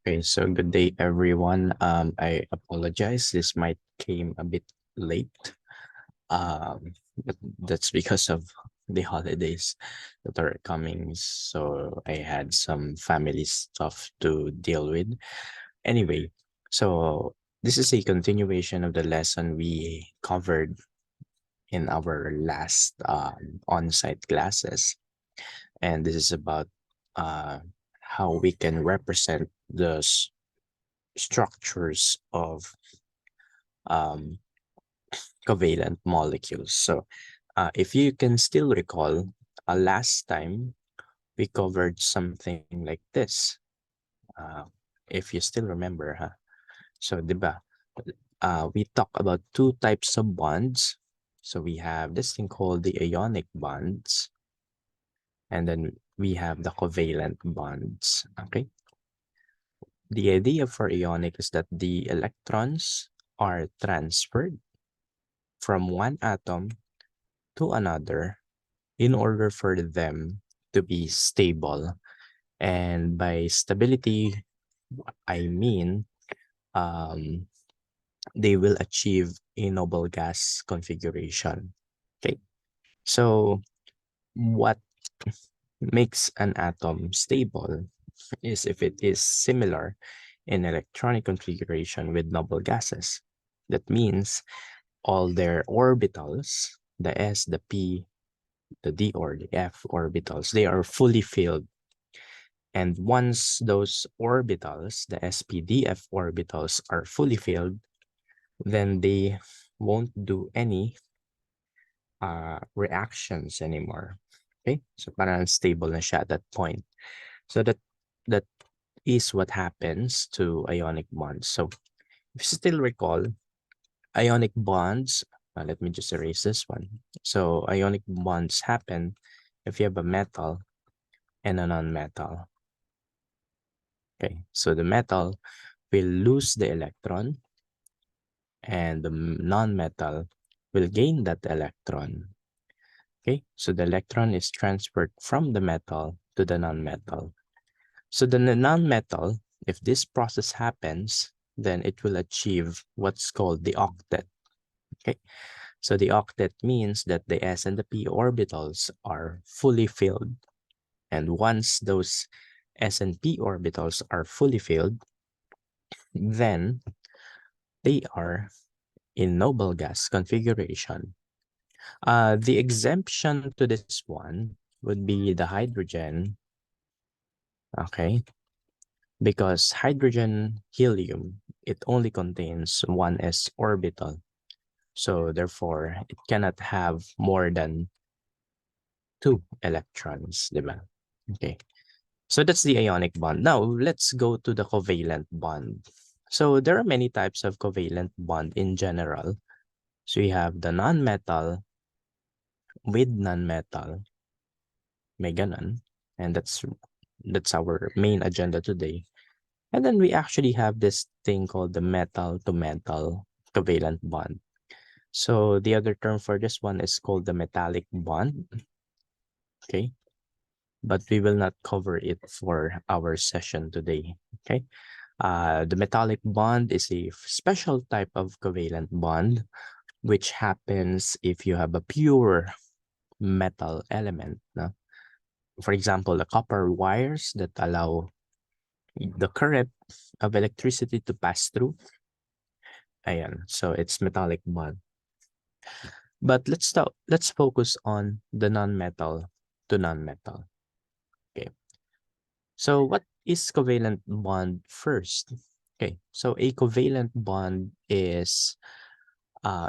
Okay, so good day, everyone. I apologize. This might came a bit late. But that's because of the holidays that are coming. So I had some family stuff to deal with. Anyway, so this is a continuation of the lesson we covered in our last on-site classes, and this is about uh, how we can represent the structures of um, covalent molecules. So, if you can still recall, last time we covered something like this. Uh, if you still remember, huh? So, diba, we talk about two types of bonds. So we have this thing called the ionic bonds, and then we have the covalent bonds. Okay. The idea for ionic is that the electrons are transferred from one atom to another in order for them to be stable. And by stability, I mean um, they will achieve a noble gas configuration. Okay. So what makes an atom stable is if it is similar in electronic configuration with noble gases. That means all their orbitals, the s, the p, the d, or the f orbitals, they are fully filled. And once those orbitals, the spdf orbitals, are fully filled, then they won't do any reactions anymore. Okay? So parang unstable na siya at that point. So that is what happens to ionic bonds. So if you still recall, ionic bonds, let me just erase this one. So ionic bonds happen if you have a metal and a non-metal. Okay, so the metal will lose the electron and the non-metal will gain that electron. Okay, so the electron is transferred from the metal to the non-metal. So the non-metal, if this process happens, then it will achieve what's called the octet. Okay, so the octet means that the s and the p orbitals are fully filled. And once those s and p orbitals are fully filled, then they are in noble gas configuration. The exemption to this one would be the hydrogen, okay? Because hydrogen helium, it only contains one s orbital. So therefore, it cannot have more than 2 electrons, diba? Okay. So that's the ionic bond. Now, let's go to the covalent bond. So there are many types of covalent bond in general. So you have the non-metal with non-metal, may ganun. And that's our main agenda today. And then we actually have this thing called the metal to metal covalent bond. So the other term for this one is called the metallic bond. Okay. But we will not cover it for our session today. Okay. The metallic bond is a special type of covalent bond, which happens if you have a pure metal element. No? For example, the copper wires that allow the current of electricity to pass through. Ayan, so it's metallic bond. But let's focus on the non-metal to non-metal. Okay. So what is covalent bond first? Okay. So a covalent bond is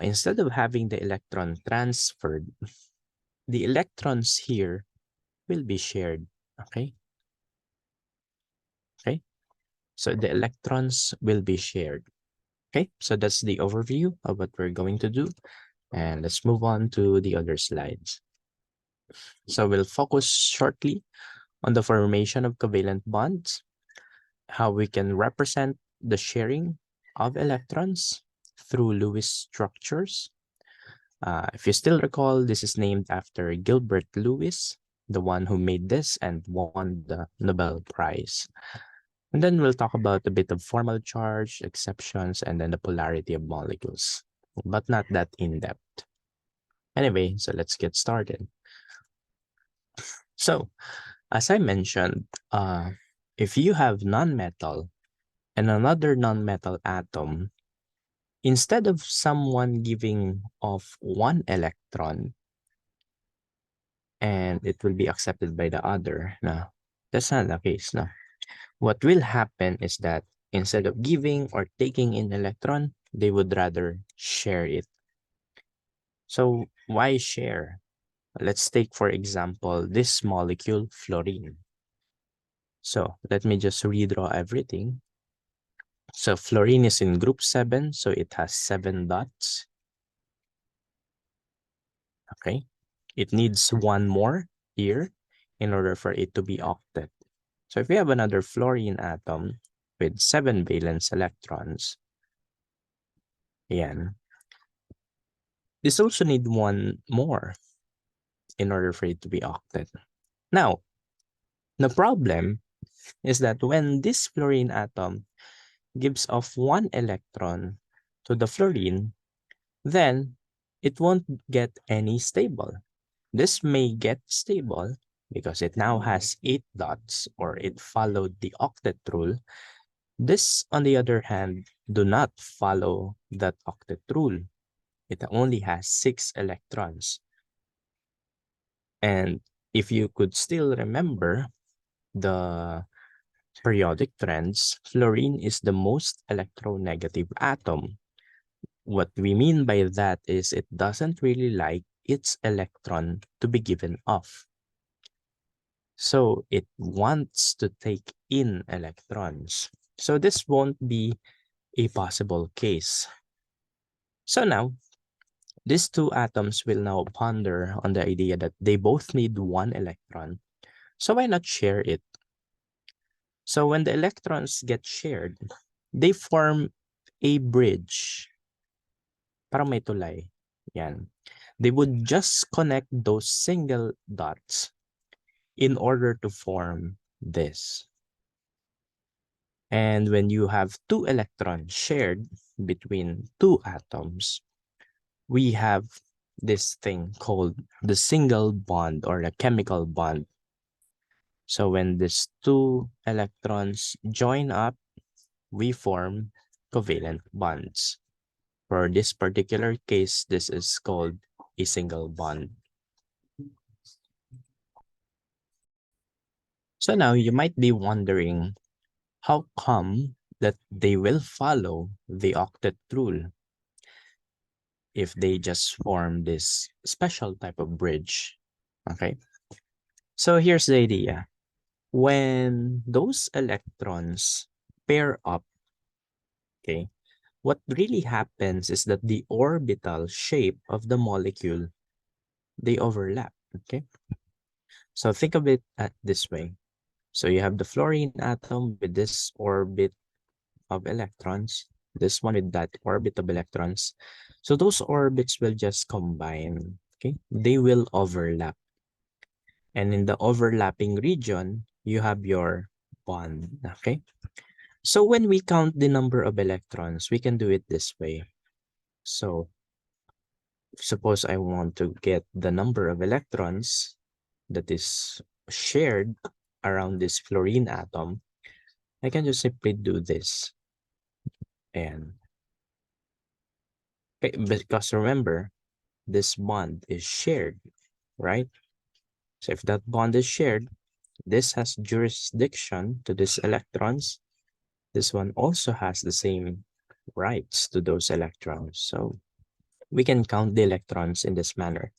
instead of having the electron transferred, the electrons here will be shared. Okay. Okay. So the electrons will be shared. Okay. So that's the overview of what we're going to do. And let's move on to the other slides. So we'll focus shortly on the formation of covalent bonds, how we can represent the sharing of electrons through Lewis structures. If you still recall, this is named after Gilbert Lewis, the one who made this and won the Nobel Prize. And then we'll talk about a bit of formal charge, exceptions, and then the polarity of molecules, but not that in depth. Anyway, so let's get started. So, as I mentioned, if you have nonmetal and another nonmetal atom, instead of someone giving off one electron and it will be accepted by the other, no, that's not the case. No, what will happen is that instead of giving or taking in electron, they would rather share it. So why share? Let's take, for example, this molecule, fluorine. So let me just redraw everything. So fluorine is in group 7, so it has 7 dots. Okay. It needs one more here in order for it to be octet. So if we have another fluorine atom with 7 valence electrons, yan, this also need one more in order for it to be octet. Now, the problem is that when this fluorine atom gives off one electron to the fluorine, then it won't get any stable. This may get stable because it now has 8 dots or it followed the octet rule. This, on the other hand, do not follow that octet rule. It only has 6 electrons. And if you could still remember the periodic trends, fluorine is the most electronegative atom. What we mean by that is it doesn't really like its electron to be given off. So it wants to take in electrons. So this won't be a possible case. So now, these two atoms will now ponder on the idea that they both need one electron. So why not share it? So when the electrons get shared, they form a bridge. Parang may tulay. Yan. They would just connect those single dots in order to form this. And when you have two electrons shared between two atoms, we have this thing called the single bond or the chemical bond. So when these two electrons join up, we form covalent bonds. For this particular case, this is called a single bond. So now you might be wondering, how come that they will follow the octet rule if they just form this special type of bridge? Okay, so here's the idea. When those electrons pair up, okay, what really happens is that the orbital shape of the molecule, they overlap, okay? So think of it this way. So you have the fluorine atom with this orbit of electrons, this one with that orbit of electrons. So those orbits will just combine, okay? They will overlap. And in the overlapping region, you have your bond, okay? So when we count the number of electrons, we can do it this way. So suppose I want to get the number of electrons that is shared around this fluorine atom, I can just simply do this. And because remember, this bond is shared, right? So if that bond is shared, this has jurisdiction to these electrons. This one also has the same rights to those electrons. So we can count the electrons in this manner.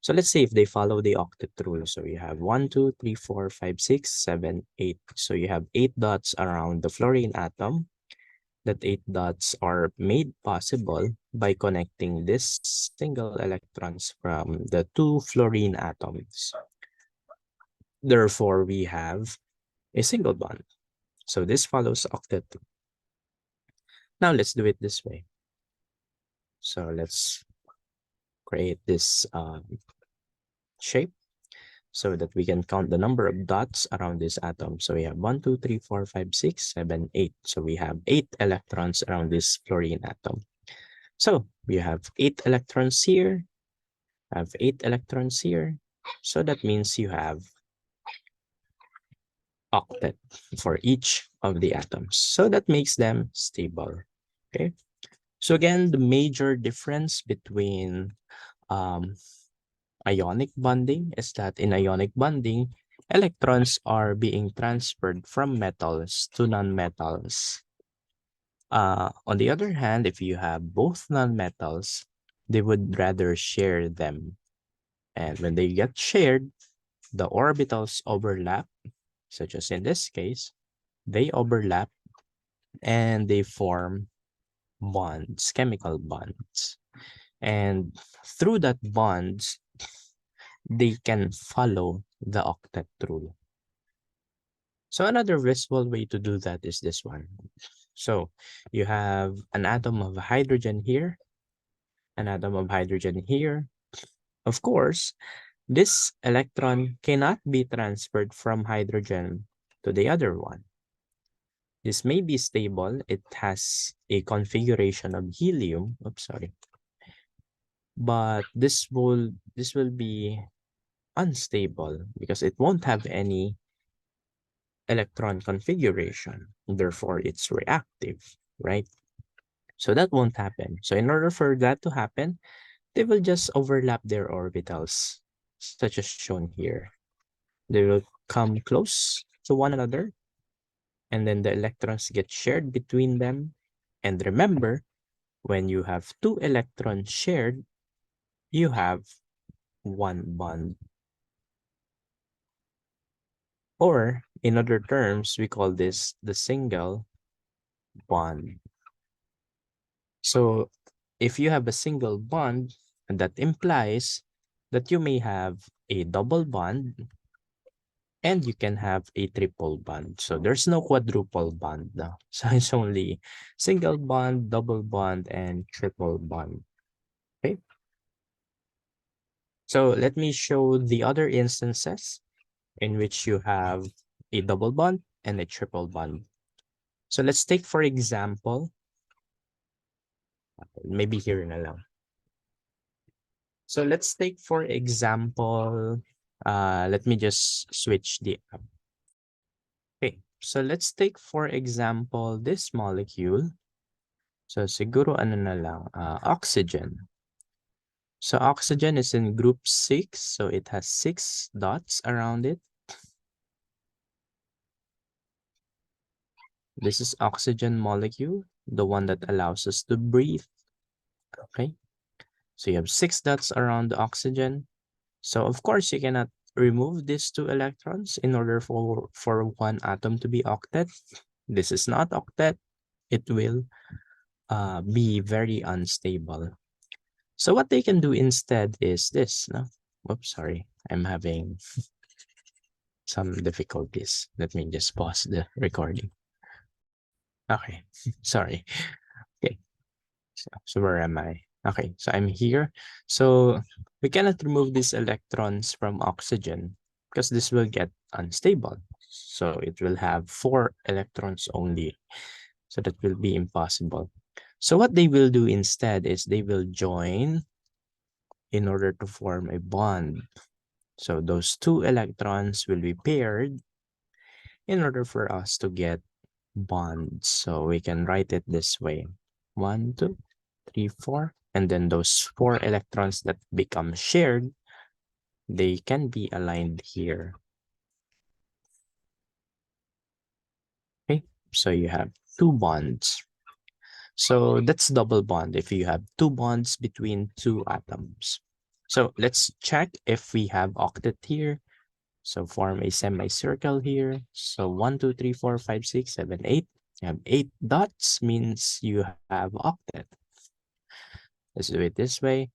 So let's say if they follow the octet rule. So you have 1, 2, 3, 4, 5, 6, 7, 8. So you have 8 dots around the fluorine atom. That 8 dots are made possible by connecting this single electrons from the two fluorine atoms. Therefore, we have a single bond. So this follows octet. Now let's do it this way. So let's create this shape. so that we can count the number of dots around this atom. So we have 1, 2, 3, 4, 5, 6, 7, 8. So we have 8 electrons around this fluorine atom. So we have 8 electrons here, have 8 electrons here. So that means you have octet for each of the atoms. So that makes them stable. Okay. So again, the major difference between um, ionic bonding is that in ionic bonding, electrons are being transferred from metals to nonmetals. On the other hand, if you have both nonmetals, they would rather share them. And when they get shared, the orbitals overlap, such as in this case, they overlap and they form bonds, chemical bonds. And through that bonds, they can follow the octet rule. So another visual way to do that is this one. So you have an atom of hydrogen here, an atom of hydrogen here. Of course, this electron cannot be transferred from hydrogen to the other one. This may be stable. It has a configuration of helium. Oops, sorry. But this will be unstable because it won't have any electron configuration. Therefore, it's reactive, right? So that won't happen. So in order for that to happen, they will just overlap their orbitals, such as shown here. They will come close to one another, and then the electrons get shared between them. And remember, when you have two electrons shared, you have one bond. Or, in other terms, we call this the single bond. So, if you have a single bond, that implies that you may have a double bond and you can have a triple bond. So, there's no quadruple bond now. So, it's only single bond, double bond, and triple bond. Okay. So, let me show the other instances in which you have a double bond and a triple bond. So let's take, for example, maybe here na lang. So let's take, for example, let me just switch the app. Okay, so let's take, for example, this molecule. So siguro ano na lang, oxygen. So oxygen is in group 6, so it has 6 dots around it. This is oxygen molecule, the one that allows us to breathe. Okay, so you have 6 dots around the oxygen. So of course you cannot remove these 2 electrons in order for one atom to be octet. This is not octet. It will be very unstable. So what they can do instead is this. No? Whoops, sorry. I'm having some difficulties. Let me just pause the recording. Okay, sorry. Okay, so where am I? Okay, so I'm here. So we cannot remove these electrons from oxygen because this will get unstable. So it will have 4 electrons only. So that will be impossible. So what they will do instead is they will join in order to form a bond. So those 2 electrons will be paired in order for us to get bonds. So we can write it this way. 1, 2, 3, 4. And then those 4 electrons that become shared, they can be aligned here. Okay, so you have 2 bonds. So that's double bond if you have 2 bonds between 2 atoms. So let's check if we have octet here. So form a semicircle here. So 1, 2, 3, 4, 5, 6, 7, 8. You have 8 dots means you have octet. Let's do it this way.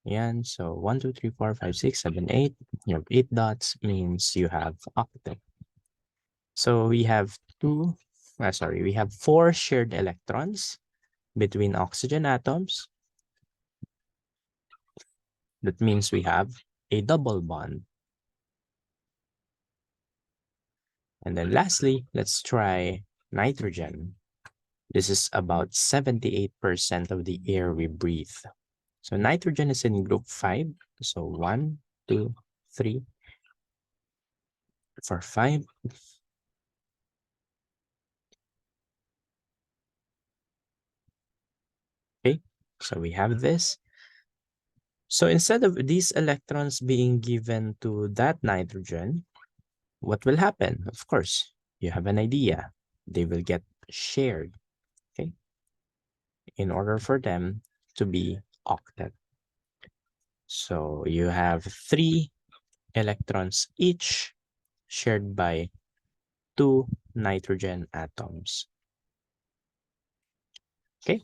Yan. So 1, 2, 3, 4, 5, 6, 7, 8. You have 8 dots means you have octet. So we have we have 4 shared electrons between oxygen atoms. That means we have a double bond. And then lastly, let's try nitrogen. This is about 78% of the air we breathe. So nitrogen is in group 5. So 1, 2, 3, 4, 5. Okay, so we have this. So instead of these electrons being given to that nitrogen, what will happen? Of course, you have an idea. They will get shared, okay, in order for them to be octet. So you have 3 electrons each shared by 2 nitrogen atoms. Okay,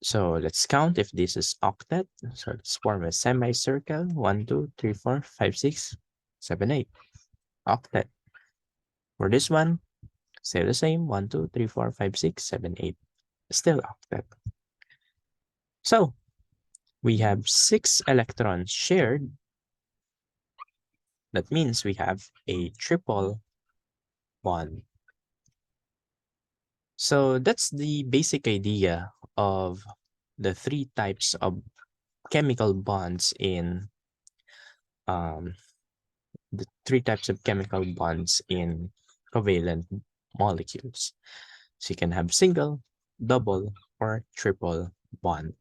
so let's count if this is octet. So let's form a semicircle. 1, 2, 3, 4, 5, 6, 7, 8. Octet. For this one, say the same. 1, 2, 3, 4, 5, 6, 7, 8. Still octet. So we have 6 electrons shared. That means we have a triple bond. So that's the basic idea of the 3 types of chemical bonds in um, the 3 types of chemical bonds in covalent molecules. So you can have single, double, or triple bond.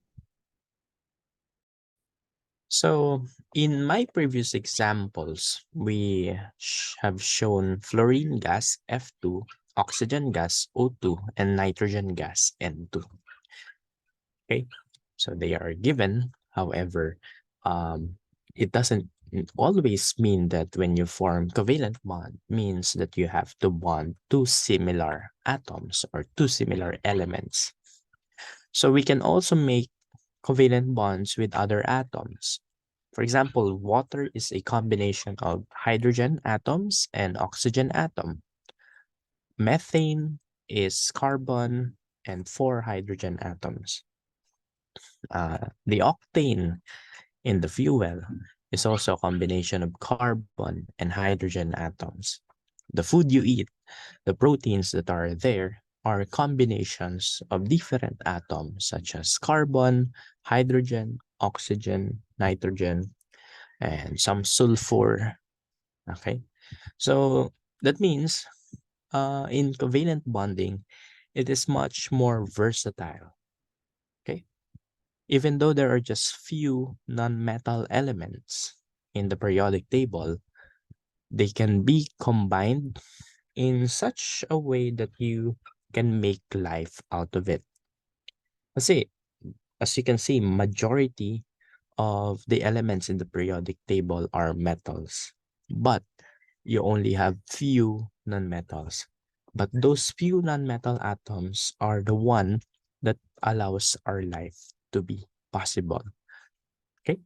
So in my previous examples, we have shown fluorine gas F2, oxygen gas O2, and nitrogen gas N2. Okay, so they are given. However, it doesn't always mean that when you form covalent bond means that you have to bond 2 similar atoms or 2 similar elements. So we can also make covalent bonds with other atoms. For example, water is a combination of hydrogen atoms and oxygen atom. Methane is carbon and 4 hydrogen atoms. The octane in the fuel is also a combination of carbon and hydrogen atoms. The food you eat, the proteins that are there, are combinations of different atoms such as carbon, hydrogen, oxygen, nitrogen, and some sulfur. Okay, so that means in covalent bonding, it is much more versatile. Okay, even though there are just few non-metal elements in the periodic table, they can be combined in such a way that you can make life out of it. Kasi, as you can see, majority of the elements in the periodic table are metals, but you only have few non-metals. But those few non-metal atoms are the one that allows our life to be possible. Okay?